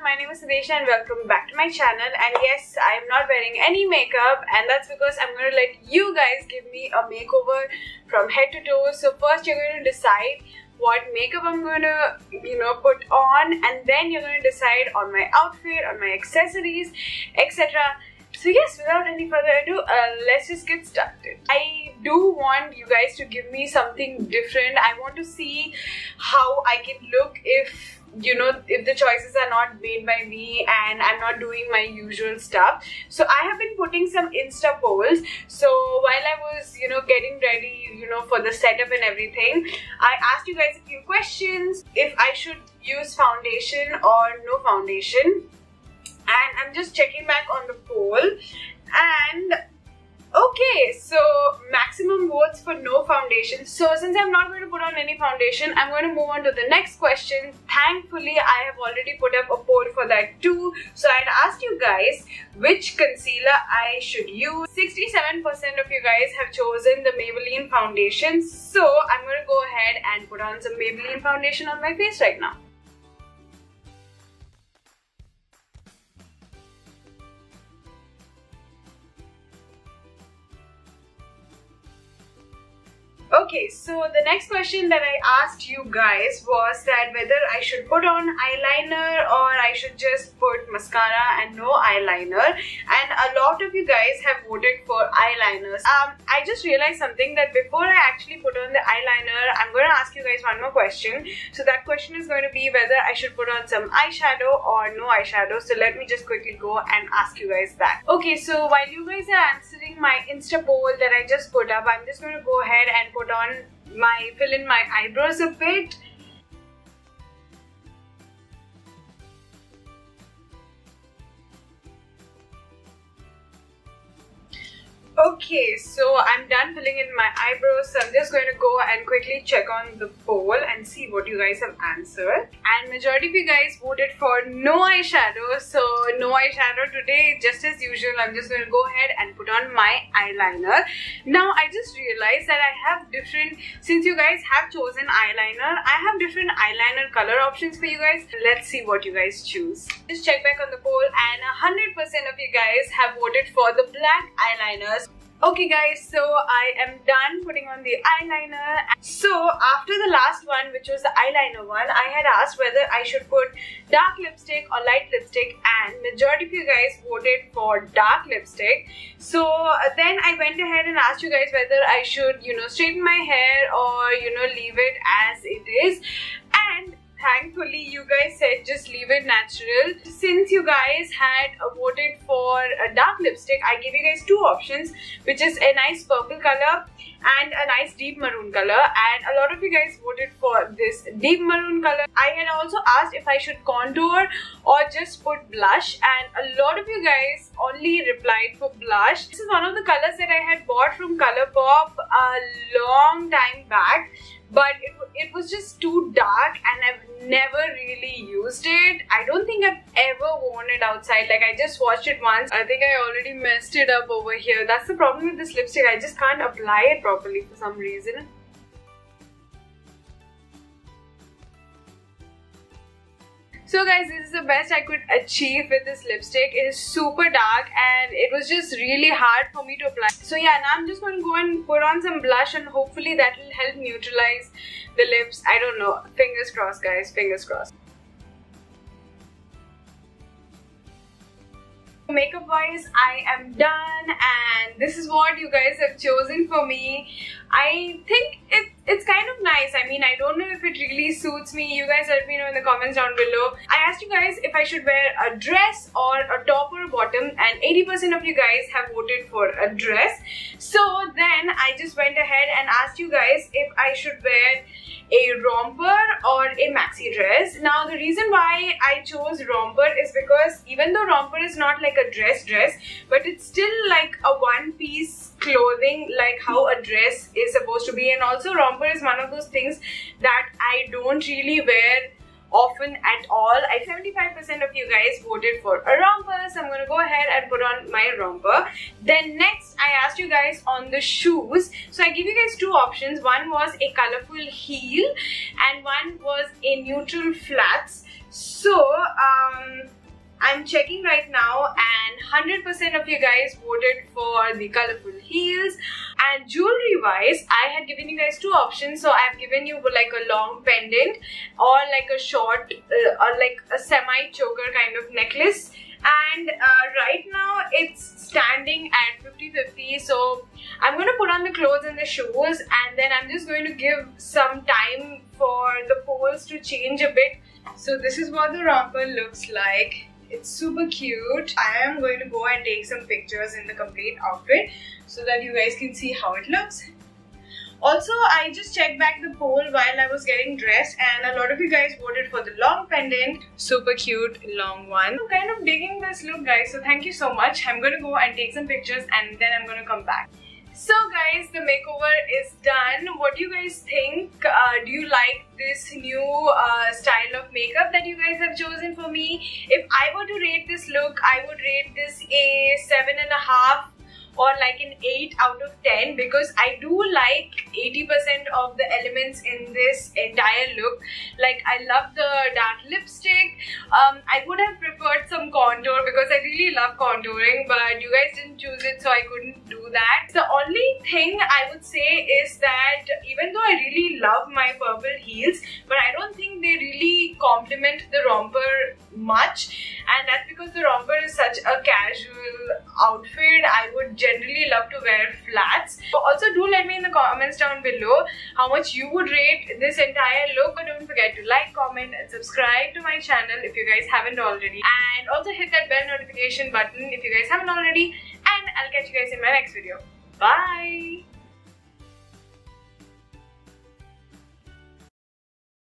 my name is Sadesha and welcome back to my channel. And yes, I am not wearing any makeup, and that's because I'm going to let you guys give me a makeover from head to toe. So first you're going to decide what makeup I'm going to, put on, and then you're going to decide on my outfit, on my accessories, etc. So yes, without any further ado, let's just get started. I do want you guys to give me something different. I want to see how I can look if the choices are not made by me and I'm not doing my usual stuff. So I have been putting some Insta polls. So while I was, getting ready, for the setup and everything, I asked you guys a few questions. If I should use foundation or no foundation. And I'm just checking back on the poll, and okay, so maximum votes for no foundation. So since I'm not going to put on any foundation, I'm going to move on to the next question. Thankfully, I have already put up a poll for that too. So I'd asked you guys which concealer I should use. 67% of you guys have chosen the Maybelline foundation. So I'm going to go ahead and put on some Maybelline foundation on my face right now. Okay, so the next question that I asked you guys was that whether I should put on eyeliner or I should just put mascara and no eyeliner, and a lot of you guys have voted for eyeliners. I just realized something, that before I actually put on the eyeliner, I'm going to ask you guys one more question. So that question is going to be whether I should put on some eyeshadow or no eyeshadow. So let me just quickly go and ask you guys that. Okay, so while you guys are answering my Insta poll that I just put up, I'm just going to go ahead and fill in my eyebrows a bit. Okay, so I'm done filling in my eyebrows, so I'm just going to go and quickly check on the poll and see what you guys have answered. And majority of you guys voted for no eyeshadow, so no eyeshadow today. Just as usual, I'm just going to go ahead and put on my eyeliner. Now, I just realized that I have different, since you guys have chosen eyeliner, I have different eyeliner color options for you guys. Let's see what you guys choose. Just check back on the poll, and 100% of you guys have voted for the black eyeliners. Okay guys, so I am done putting on the eyeliner. So after the last one, which was the eyeliner one, I had asked whether I should put dark lipstick or light lipstick, and majority of you guys voted for dark lipstick. So then I went ahead and asked you guys whether I should, straighten my hair or, leave it as it is. And thankfully, you guys said just leave it natural. Since you guys had voted for a dark lipstick, I gave you guys two options, which is a nice purple color and a nice deep maroon color. And a lot of you guys voted for this deep maroon color. I had also asked if I should contour or just put blush, and a lot of you guys only replied for blush. This is one of the colors that I had bought from Colourpop a long time back, but it was just too dark and I've never really used it. I don't think I've ever worn it outside. Like, I just watched it once. I think I already messed it up over here. That's the problem with this lipstick. I just can't apply it properly for some reason. So guys, this is the best I could achieve with this lipstick. It is super dark and it was just really hard for me to apply. So yeah, now I'm just going to go and put on some blush, and hopefully that will help neutralize the lips. I don't know. Fingers crossed guys, fingers crossed. Makeup wise, I am done, and this is what you guys have chosen for me. I think it's kind of nice. I mean, I don't know if it really suits me. You guys let me know in the comments down below. I asked you guys if I should wear a dress or a top or a bottom, and 80% of you guys have voted for a dress. So then I just went ahead and asked you guys if I should wear a romper or a maxi dress. Now the reason why I chose romper is because even though romper is not like a dress, but it's still like a one-piece clothing, like how a dress is supposed to be. And also romper is one of those things that I don't really wear often at all. 75% of you guys voted for a romper, so I'm going to go ahead and put on my romper. Then next, I asked you guys on the shoes. So I give you guys two options. One was a colorful heel and one was a neutral flats. So I'm checking right now and 100% of you guys voted for the colorful heels. And jewelry wise, I had given you guys two options. So I've given you like a long pendant or like a short or like a semi choker kind of necklace. And right now it's standing at 50-50, so I'm going to put on the clothes and the shoes, and then I'm just going to give some time for the poles to change a bit. So this is what the romper looks like. It's super cute. I am going to go and take some pictures in the complete outfit so that you guys can see how it looks. Also, I just checked back the poll while I was getting dressed, and a lot of you guys voted for the long pendant. Super cute long one. I'm kind of digging this look, guys, so thank you so much. I'm going to go and take some pictures and then I'm going to come back. So guys, the makeover is done. What do you guys think? Do you like this new style of makeup that you guys have chosen for me? If I were to rate this look, I would rate this a 7.5 or like an 8 out of 10, because I do like 80% of the elements in this entire look. Like, I love the dark lipstick. I would have preferred some contour because I really love contouring, but you guys didn't choose it, so I couldn't do that. The only thing I would say is that even though I really love my purple heels, but I don't think they really complement the romper much, and that's because the romper is such a casual outfit. I would generally love to wear flats. So also do let me in the comments down below how much you would rate this entire look. But don't forget to like, comment and subscribe to my channel if you guys haven't already, and also hit that bell notification button if you guys haven't already, and I'll catch you guys in my next video. Bye!